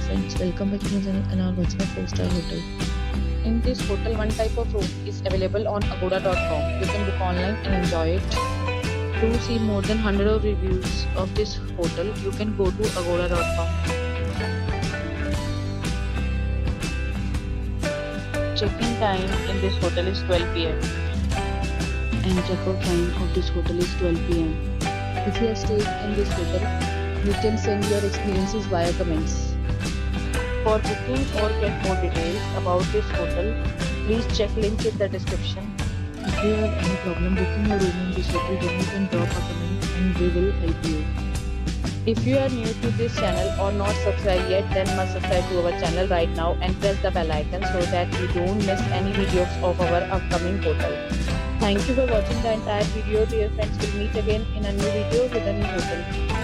friends, welcome back to my channel and are watching a 4-star hotel. In this hotel, one type of room is available on agoda.com. You can book online and enjoy it. To see more than 100 of reviews of this hotel, you can go to agoda.com. Check-in time in this hotel is 12 p.m. And checkout time of this hotel is 12 p.m. If you are staying in this hotel, you can send your experiences via comments. For booking or get more details about this hotel, please check link in the description. If you have any problem booking a room in this hotel, then you can drop a comment and we will help you. If you are new to this channel or not subscribed yet, then must subscribe to our channel right now and press the bell icon so that you don't miss any videos of our upcoming hotel. Thank you for watching the entire video. Dear friends, we'll meet again in a new video with a new hotel.